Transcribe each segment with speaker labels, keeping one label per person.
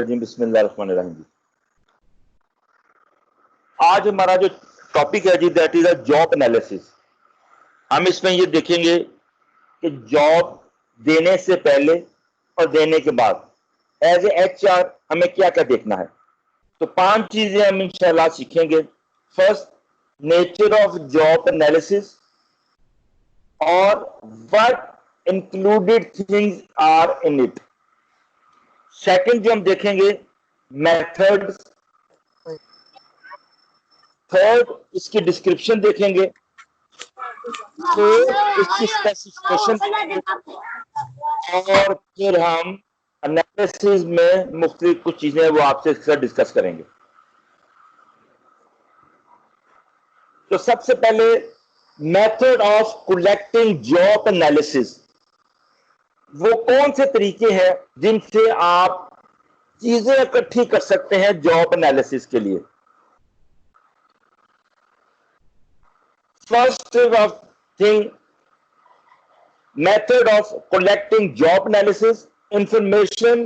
Speaker 1: बिस्मिल्लाहिर्रहमानिर्रहीम। आज हमारा जो टॉपिक है जी that is a job analysis. हम इसमें ये देखेंगे कि जॉब देने से पहले और देने के बाद एज ए एचआर हमें क्या क्या देखना है। तो 5 चीजें हम इंशाल्लाह सीखेंगे। First, nature of job analysis और what included things are in it. Second जो हम देखेंगे, मेथड्स। थर्ड, इसकी डिस्क्रिप्शन देखेंगे। फोर्थ, इसकी स्पेसिफिकेशन। और फिर हम एनालिसिस में मुख्तलिफ कुछ चीजें वो आपसे साथ डिस्कस करेंगे। तो सबसे पहले method of collecting job analysis. वो कौन से तरीके हैं जिनसे आप चीजें इकट्ठी कर सकते हैं जॉब एनालिसिस के लिए। First thing, method of collecting job analysis information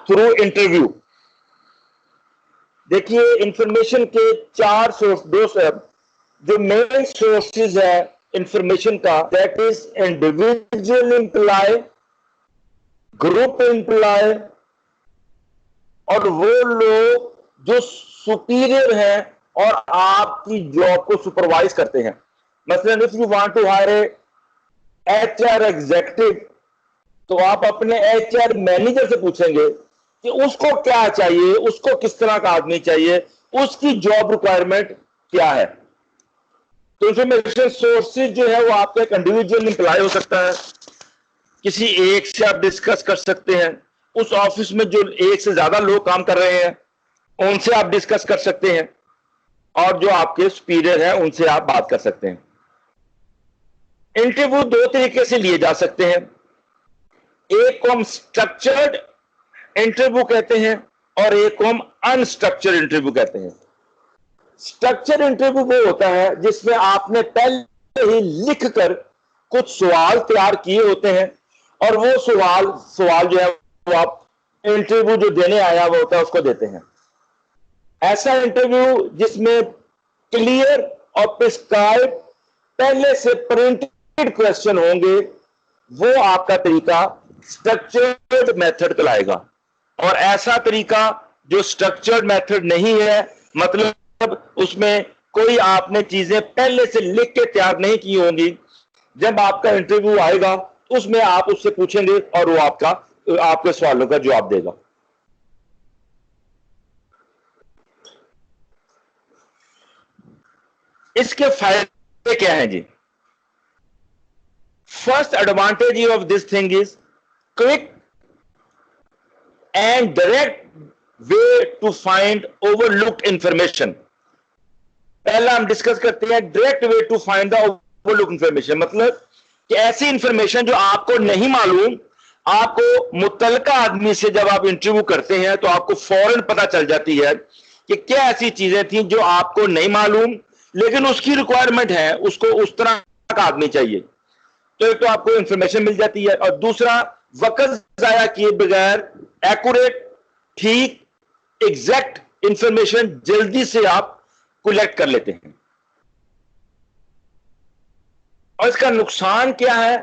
Speaker 1: through interview। देखिए, इंफॉर्मेशन के 4 सोर्स, जो मेन सोर्सेज है इंफॉर्मेशन का, that is individual employee, group employee और वो लोग जो सुपीरियर हैं और आपकी जॉब को सुपरवाइज करते हैं। मसलन if you want to hire a HR executive, तो आप अपने एचआर मैनेजर से पूछेंगे कि उसको क्या चाहिए, उसको किस तरह का आदमी चाहिए, उसकी जॉब रिक्वायरमेंट क्या है। तो इंफॉर्मेशन सोर्सेज जो है वो आपका एक इंडिविजुअल एम्प्लॉय हो सकता है, किसी एक से आप डिस्कस कर सकते हैं, उस ऑफिस में जो एक से ज्यादा लोग काम कर रहे हैं उनसे आप डिस्कस कर सकते हैं, और जो आपके सुपीरियर हैं उनसे आप बात कर सकते हैं। इंटरव्यू 2 तरीके से लिए जा सकते हैं। एक को हम स्ट्रक्चर्ड इंटरव्यू कहते हैं और एक को हम अनस्ट्रक्चर्ड इंटरव्यू कहते हैं। स्ट्रक्चर्ड इंटरव्यू वो होता है जिसमें आपने पहले ही लिखकर कुछ सवाल तैयार किए होते हैं और वो सवाल जो है वो आप इंटरव्यू जो देने आया हुआ होता है उसको देते हैं। ऐसा इंटरव्यू जिसमें क्लियर और प्रिस्क्राइब पहले से प्रिंटेड क्वेश्चन होंगे, वो आपका तरीका स्ट्रक्चर्ड मेथड कहलाएगा। और ऐसा तरीका जो स्ट्रक्चर्ड मेथड नहीं है, मतलब उसमें कोई आपने चीजें पहले से लिख के तैयार नहीं की होंगी, जब आपका इंटरव्यू आएगा उसमें आप उससे पूछेंगे और वो आपके सवालों का जवाब देगा। इसके फायदे क्या हैं जी? First advantage of this thing is quick and direct way to find overlooked information. पहला हम डिस्कस करते हैं direct way to find the overlooked information. मतलब कि ऐसी इंफॉर्मेशन जो आपको नहीं मालूम, आपको मुतलका आदमी से जब आप इंटरव्यू करते हैं तो आपको फौरन पता चल जाती है कि क्या ऐसी चीजें थी जो आपको नहीं मालूम लेकिन उसकी रिक्वायरमेंट है, उसको उस तरह का आदमी चाहिए। तो एक तो आपको इंफॉर्मेशन मिल जाती है, और दूसरा वक्त जाया किए बगैर एक्यूरेट, ठीक, एग्जैक्ट इंफॉर्मेशन जल्दी से आप कलेक्ट कर लेते हैं। और इसका नुकसान क्या है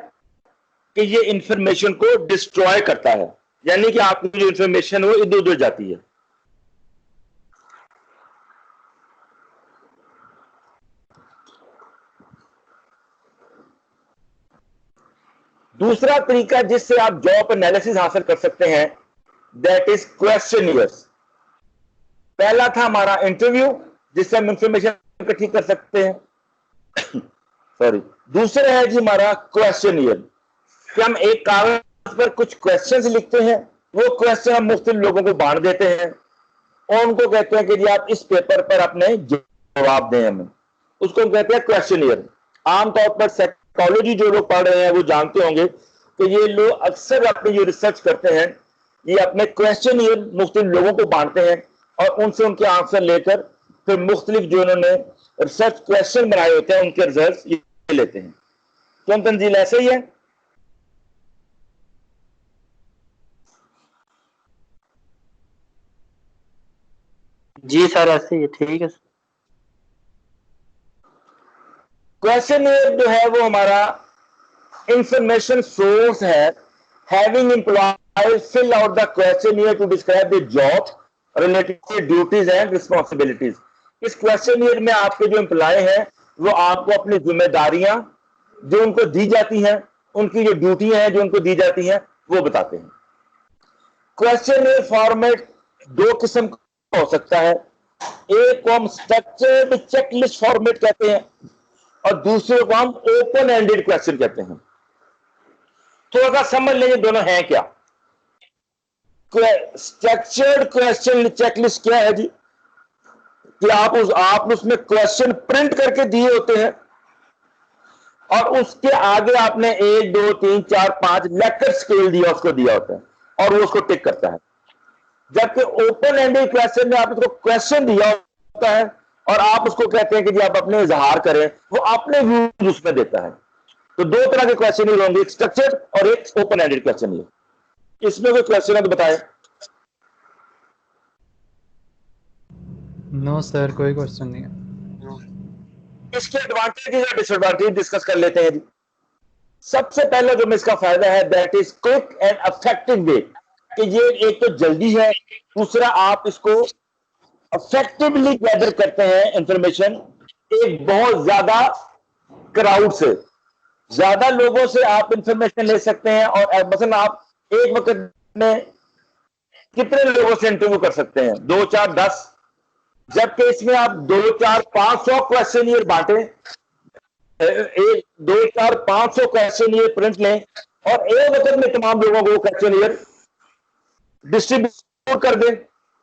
Speaker 1: कि ये इंफॉर्मेशन को डिस्ट्रॉय करता है, यानी कि आपकी जो इंफॉर्मेशन वो इधर उधर जाती है। दूसरा तरीका जिससे आप जॉब एनालिसिस हासिल कर सकते हैं, दैट इज क्वेश्चनियर्स। पहला था हमारा इंटरव्यू जिससे हम इंफॉर्मेशन इकट्ठी कर सकते हैं सॉरी। दूसरा है जी हमारा क्वेश्चनियर, कि हम एक कागज पर कुछ क्वेश्चंस लिखते हैं, वो क्वेश्चन हम मुख्तलिफ लोगों को बांट देते हैं और उनको कहते हैं कि जी आप इस पेपर पर अपने जवाब दें हमें। उसको हम कहते हैं क्वेश्चनियर। आमतौर पर साइकोलॉजी जो लोग पढ़ रहे हैं वो जानते होंगे कि ये लोग अक्सर अपनी जो रिसर्च करते हैं ये अपने क्वेश्चनियर मुख्तलिफ लोगों को बांटते हैं और उनसे उनके आंसर लेकर फिर मुख्तलिफ जो उन्होंने रिसर्च क्वेश्चन बनाए होते हैं उनके रिजल्ट ये लेते हैं। तो तंजील ऐसे ही है।
Speaker 2: जी सर ऐसे ही ठीक है।
Speaker 1: क्वेश्चनियर जो है वो हमारा इंफॉर्मेशन सोर्स है। Having employees fill out the questionnaire to describe the job related duties and responsibilities. इस क्वेश्चनियर में आपके जो एम्प्लॉय हैं वो आपको अपनी जिम्मेदारियां जो उनको दी जाती हैं, उनकी जो ड्यूटियां हैं जो उनको दी जाती हैं, वो बताते हैं। क्वेश्चनियर फॉर्मेट दो किस्म का हो सकता है। एक को हम स्ट्रक्चर्ड चेकलिस्ट फॉर्मेट कहते हैं और दूसरे को हम ओपन एंडेड क्वेश्चन कहते हैं। तो अगर समझ लेंगे दोनों हैं क्या। स्ट्रक्चर्ड क्वेश्चन चेकलिस्ट क्या है जी, कि आप उसमें क्वेश्चन प्रिंट करके दिए होते हैं और उसके आगे आपने 1 2 3 4 5 लेकर स्केल दिया, उसको दिया होता है और वो उसको टिक करता है। जबकि ओपन एंडेड क्वेश्चन में आप उसको क्वेश्चन दिया होता है और आप उसको कहते हैं कि जी आप अपने इजहार करें, वो अपने व्यूज उसमें देता है। तो दो तरह के क्वेश्चन ही होंगे, एक स्ट्रक्चर्ड और एक ओपन एंडेड क्वेश्चन ही। इसमें कोई क्वेश्चन है तो बताएं।
Speaker 3: नो सर कोई क्वेश्चन नहीं है।
Speaker 1: इसके एडवांटेज या डिसएडवांटेज डिस्कस कर लेते हैं जी। सबसे पहले जो इसका फायदा है that is quick and effective way, कि ये एक तो जल्दी है, दूसरा आप इसको इफेक्टिवली गैदर करते हैं इंफॉर्मेशन एक बहुत ज्यादा क्राउड से, ज्यादा लोगों से आप इंफॉर्मेशन ले सकते हैं। और मसलन आप एक वक्त में कितने लोगों से इंटरव्यू कर सकते हैं, 2 4 10। जबकि इसमें आप 2 4 500 क्वेश्चन ये बांटे, 2 4 500 क्वेश्चन ये प्रिंट लें और एक वक्त में तमाम लोगों को क्वेश्चन ईयर डिस्ट्रीब्यूट कर दें,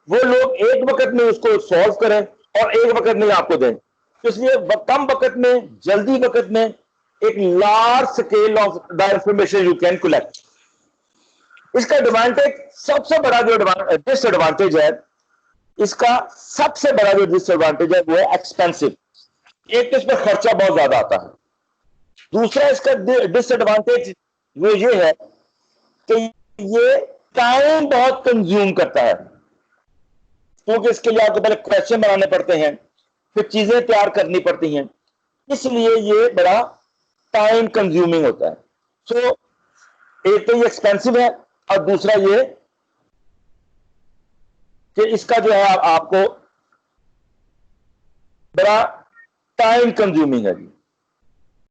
Speaker 1: वो लोग एक वक्त में उसको सॉल्व करें और एक वक्त में आपको दें। तो इसलिए कम वक्त में, जल्दी वक्त में एक large scale of the information you can collect. इसका एडवांटेज, सबसे बड़ा जो डिसएडवांटेज है, इसका सबसे बड़ा जो डिसएडवांटेज है वो है एक्सपेंसिव। एक तो इस पर खर्चा बहुत ज्यादा आता है। दूसरा इसका डिसएडवांटेज वो ये है कि ये टाइम बहुत कंज्यूम करता है, क्योंकि इसके लिए आपको पहले क्वेश्चन बनाने पड़ते हैं, फिर चीजें तैयार करनी पड़ती हैं, इसलिए ये बड़ा टाइम कंज्यूमिंग होता है। सो एक तो ये एक्सपेंसिव है और दूसरा ये कि इसका जो है आपको बड़ा टाइम कंज्यूमिंग है जी।